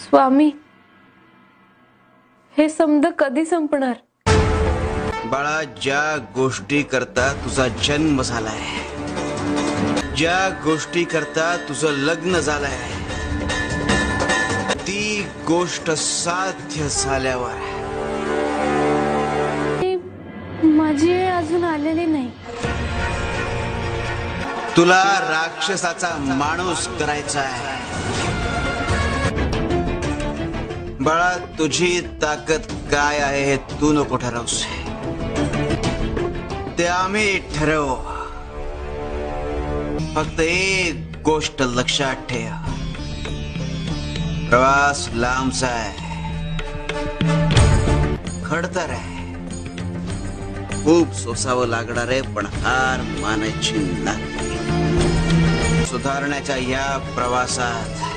स्वामी, हे समद कधी संपणार? बाळा, ज्या गोष्टी करता तुझा जन्म झालाय, ज्या गोष्टी करता तुझं लग्न झालंय, ती गोष्ट साध्य झाल्यावर माझी वेळ अजून आलेली नाही. तुला राक्षसाचा माणूस करायचा आहे. बाळा, तुझी ताकद काय आहे हे तू नको ठरवूस, ते आम्ही ठरवू. फक्त एक गोष्ट लक्षात ठेव, प्रवास लांबचा आहे, खडतर आहे, खूप सोसावं लागणार आहे, पण हार मानायची नाही. सुधारण्याच्या या प्रवासात